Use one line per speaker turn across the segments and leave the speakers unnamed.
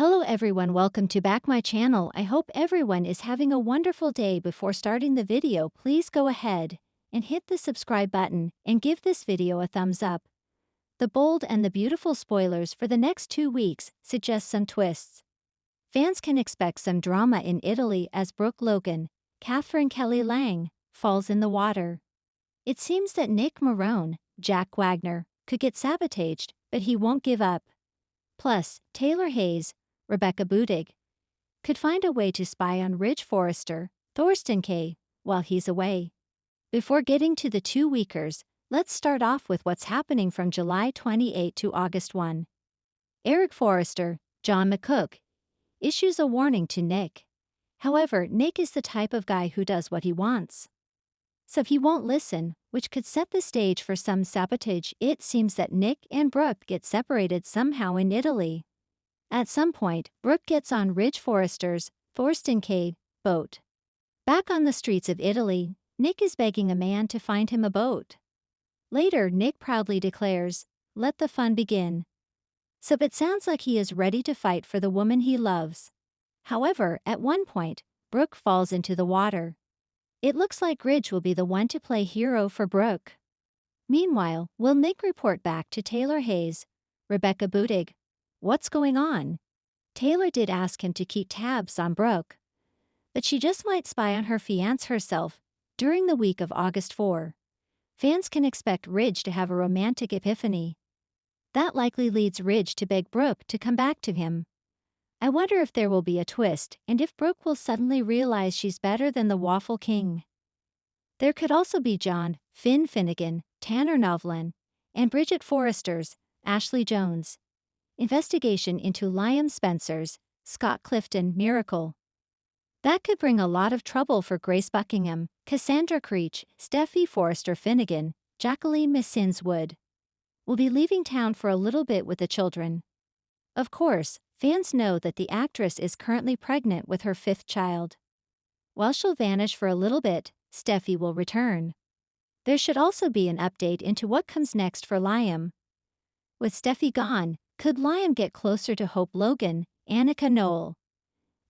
Hello everyone, welcome to back my channel. I hope everyone is having a wonderful day. Before starting the video, please go ahead and hit the subscribe button and give this video a thumbs up. The bold and the beautiful spoilers for the next 2 weeks suggest some twists. Fans can expect some drama in Italy as Brooke Logan, Catherine Kelly Lang, falls in the water. It seems that Nick Marone, Jack Wagner, could get sabotaged, but he won't give up. Plus, Taylor Hayes, Rebecca Budig, could find a way to spy on Ridge Forrester, Thorsten Kaye, while he's away. Before getting to the 2 weekers, let's start off with what's happening from July 28 to August 1. Eric Forrester, John McCook, issues a warning to Nick. However, Nick is the type of guy who does what he wants. So he won't listen, which could set the stage for some sabotage. It seems that Nick and Brooke get separated somehow in Italy. At some point, Brooke gets on Ridge Forrester's, Thorsten Kaye, boat. Back on the streets of Italy, Nick is begging a man to find him a boat. Later, Nick proudly declares, "Let the fun begin." So it sounds like he is ready to fight for the woman he loves. However, at one point, Brooke falls into the water. It looks like Ridge will be the one to play hero for Brooke. Meanwhile, will Nick report back to Taylor Hayes, Rebecca Budig? What's going on? Taylor did ask him to keep tabs on Brooke, but she just might spy on her fiancé herself during the week of August 4. Fans can expect Ridge to have a romantic epiphany. That likely leads Ridge to beg Brooke to come back to him. I wonder if there will be a twist and if Brooke will suddenly realize she's better than the Waffle King. There could also be John, Finn Finnegan, Tanner Novlan, and Bridget Forrester's, Ashley Jones. Investigation into Liam Spencer's, Scott Clifton, miracle. That could bring a lot of trouble for Grace Buckingham, Cassandra Creech, Steffy Forrester Finnegan, Jacqueline Missins Wood. Will be leaving town for a little bit with the children. Of course, fans know that the actress is currently pregnant with her 5th child. While she'll vanish for a little bit, Steffy will return. There should also be an update into what comes next for Liam. With Steffy gone, could Liam get closer to Hope Logan, Annika Noel?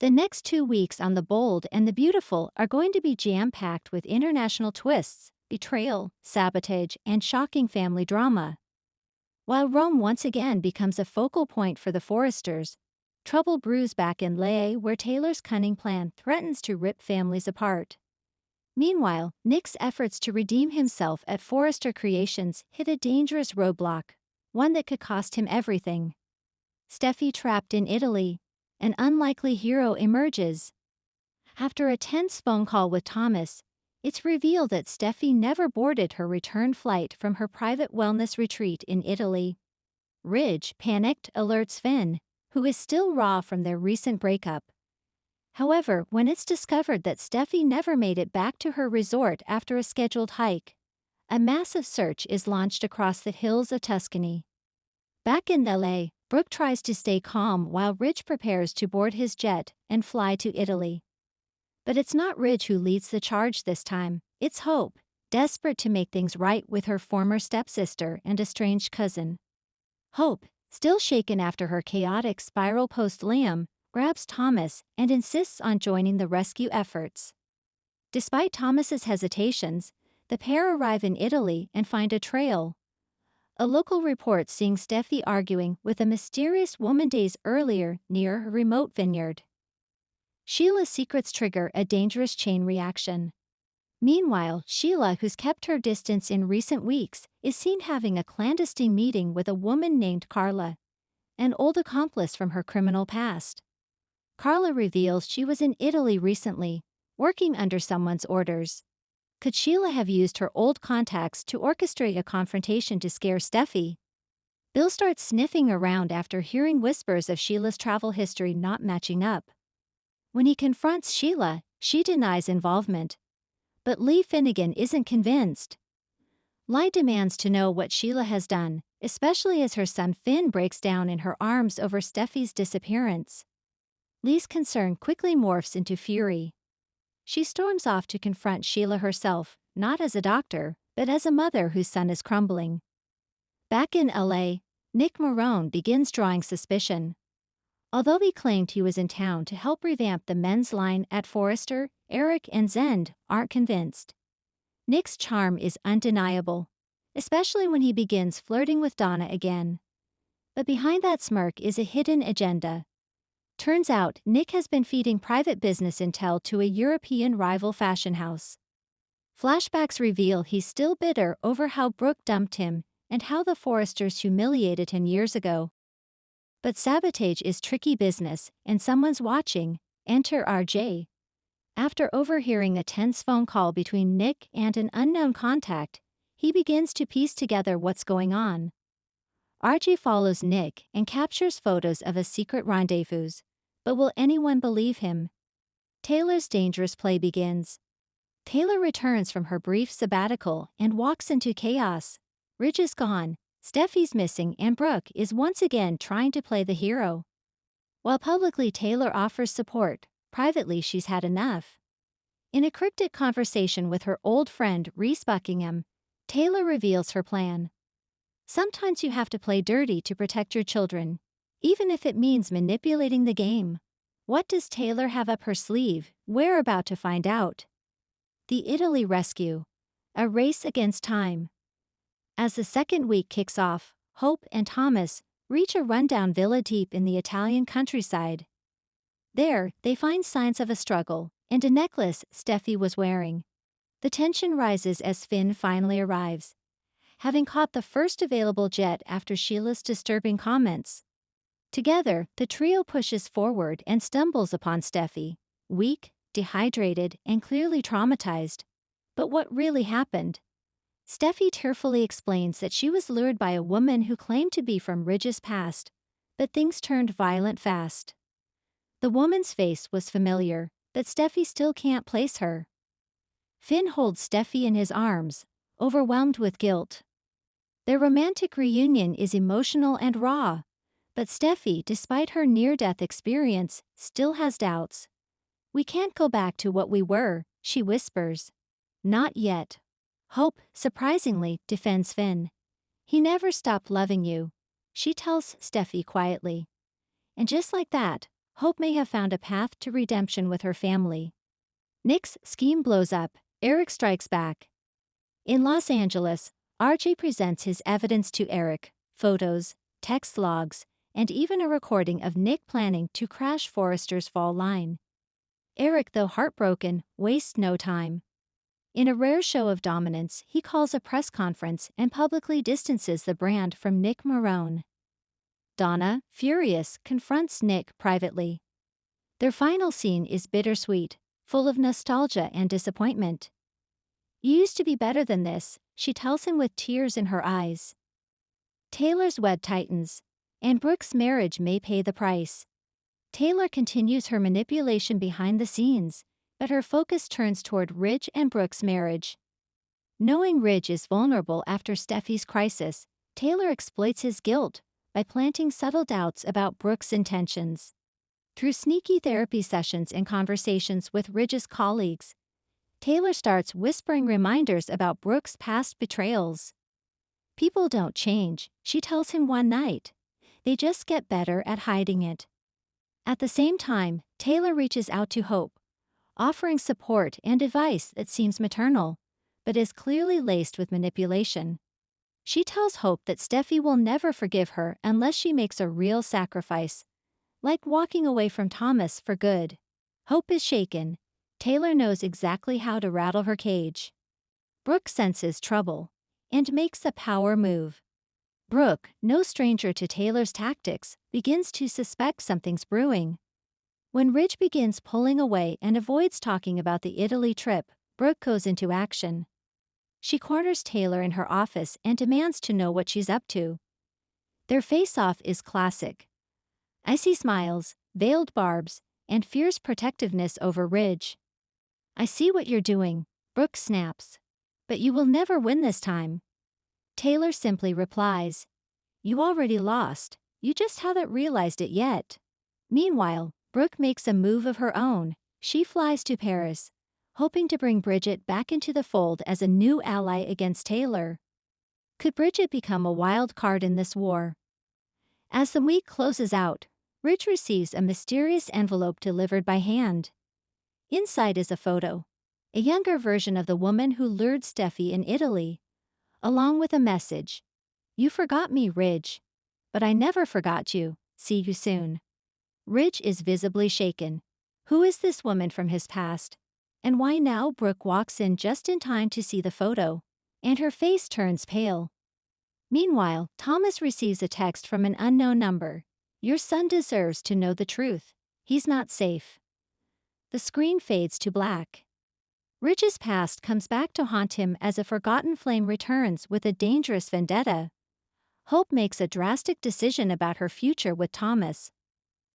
The next 2 weeks on The Bold and the Beautiful are going to be jam-packed with international twists, betrayal, sabotage, and shocking family drama. While Rome once again becomes a focal point for the Forresters, trouble brews back in Leigh where Taylor's cunning plan threatens to rip families apart. Meanwhile, Nick's efforts to redeem himself at Forrester Creations hit a dangerous roadblock, one that could cost him everything. Steffy trapped in Italy. An unlikely hero emerges. After a tense phone call with Thomas, it's revealed that Steffy never boarded her return flight from her private wellness retreat in Italy. Ridge, panicked, alerts Finn, who is still raw from their recent breakup. However, when it's discovered that Steffy never made it back to her resort after a scheduled hike, a massive search is launched across the hills of Tuscany. Back in LA, Brooke tries to stay calm while Ridge prepares to board his jet and fly to Italy. But it's not Ridge who leads the charge this time, it's Hope, desperate to make things right with her former stepsister and estranged cousin. Hope, still shaken after her chaotic spiral post-Liam, grabs Thomas and insists on joining the rescue efforts. Despite Thomas's hesitations, the pair arrive in Italy and find a trail. A local report seeing Steffy arguing with a mysterious woman days earlier near a remote vineyard. Sheila's secrets trigger a dangerous chain reaction. Meanwhile, Sheila, who's kept her distance in recent weeks, is seen having a clandestine meeting with a woman named Carla, an old accomplice from her criminal past. Carla reveals she was in Italy recently, working under someone's orders. Could Sheila have used her old contacts to orchestrate a confrontation to scare Steffy? Bill starts sniffing around after hearing whispers of Sheila's travel history not matching up. When he confronts Sheila, she denies involvement. But Lee Finnegan isn't convinced. Lee demands to know what Sheila has done, especially as her son Finn breaks down in her arms over Steffy's disappearance. Lee's concern quickly morphs into fury. She storms off to confront Sheila herself, not as a doctor, but as a mother whose son is crumbling. Back in LA, Nick Marone begins drawing suspicion. Although he claimed he was in town to help revamp the men's line at Forrester, Eric and Zend aren't convinced. Nick's charm is undeniable, especially when he begins flirting with Donna again. But behind that smirk is a hidden agenda. Turns out Nick has been feeding private business intel to a European rival fashion house. Flashbacks reveal he's still bitter over how Brooke dumped him and how the Forresters humiliated him years ago. But sabotage is tricky business, and someone's watching. Enter RJ. After overhearing a tense phone call between Nick and an unknown contact, he begins to piece together what's going on. RJ follows Nick and captures photos of a secret rendezvous, but will anyone believe him? Taylor's dangerous play begins. Taylor returns from her brief sabbatical and walks into chaos. Ridge is gone, Steffi's missing, and Brooke is once again trying to play the hero. While publicly Taylor offers support, privately she's had enough. In a cryptic conversation with her old friend Reese Buckingham, Taylor reveals her plan. Sometimes you have to play dirty to protect your children, even if it means manipulating the game. What does Taylor have up her sleeve? We're about to find out. The Italy Rescue. A race against time. As the second week kicks off, Hope and Thomas reach a rundown villa deep in the Italian countryside. There, they find signs of a struggle and a necklace Steffi was wearing. The tension rises as Finn finally arrives, having caught the first available jet after Sheila's disturbing comments. Together, the trio pushes forward and stumbles upon Steffi, weak, dehydrated, and clearly traumatized. But what really happened? Steffi tearfully explains that she was lured by a woman who claimed to be from Ridge's past, but things turned violent fast. The woman's face was familiar, but Steffi still can't place her. Finn holds Steffi in his arms, overwhelmed with guilt. Their romantic reunion is emotional and raw, but Steffi, despite her near-death experience, still has doubts. "We can't go back to what we were," she whispers. "Not yet." Hope, surprisingly, defends Finn. "He never stopped loving you," she tells Steffi quietly. And just like that, Hope may have found a path to redemption with her family. Nick's scheme blows up. Eric strikes back. In Los Angeles, RJ presents his evidence to Eric: photos, text logs, and even a recording of Nick planning to crash Forrester's fall line. Eric, though heartbroken, wastes no time. In a rare show of dominance, he calls a press conference and publicly distances the brand from Nick Marone. Donna, furious, confronts Nick privately. Their final scene is bittersweet, full of nostalgia and disappointment. "You used to be better than this," she tells him with tears in her eyes. Taylor's web tightens, and Brooke's marriage may pay the price. Taylor continues her manipulation behind the scenes, but her focus turns toward Ridge and Brooke's marriage. Knowing Ridge is vulnerable after Steffi's crisis, Taylor exploits his guilt by planting subtle doubts about Brooke's intentions. Through sneaky therapy sessions and conversations with Ridge's colleagues, Taylor starts whispering reminders about Brooke's past betrayals. "People don't change," she tells him one night. "They just get better at hiding it." At the same time, Taylor reaches out to Hope, offering support and advice that seems maternal, but is clearly laced with manipulation. She tells Hope that Steffi will never forgive her unless she makes a real sacrifice, like walking away from Thomas for good. Hope is shaken. Taylor knows exactly how to rattle her cage. Brooke senses trouble and makes a power move. Brooke, no stranger to Taylor's tactics, begins to suspect something's brewing. When Ridge begins pulling away and avoids talking about the Italy trip, Brooke goes into action. She corners Taylor in her office and demands to know what she's up to. Their face-off is classic. Icy smiles, veiled barbs, and fierce protectiveness over Ridge. "I see what you're doing," Brooke snaps. "But you will never win this time." Taylor simply replies, "You already lost, you just haven't realized it yet." Meanwhile, Brooke makes a move of her own. She flies to Paris, hoping to bring Bridget back into the fold as a new ally against Taylor. Could Bridget become a wild card in this war? As the week closes out, Ridge receives a mysterious envelope delivered by hand. Inside is a photo, a younger version of the woman who lured Steffi in Italy, along with a message. You forgot me, Ridge. But I never forgot you. See you soon. Ridge is visibly shaken. Who is this woman from his past? And why now? Brooke walks in just in time to see the photo, and her face turns pale. Meanwhile, Thomas receives a text from an unknown number. Your son deserves to know the truth. He's not safe. The screen fades to black. Ridge's past comes back to haunt him as a forgotten flame returns with a dangerous vendetta. Hope makes a drastic decision about her future with Thomas.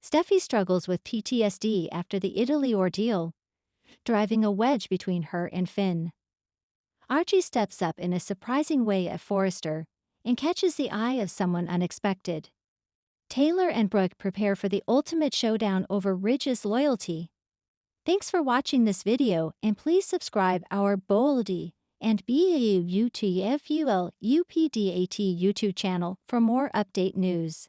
Steffi struggles with PTSD after the Italy ordeal, driving a wedge between her and Finn. Archie steps up in a surprising way at Forrester and catches the eye of someone unexpected. Taylor and Brooke prepare for the ultimate showdown over Ridge's loyalty. Thanks for watching this video, and please subscribe our Boldy and BAUTFUL UPDAT YouTube channel for more update news.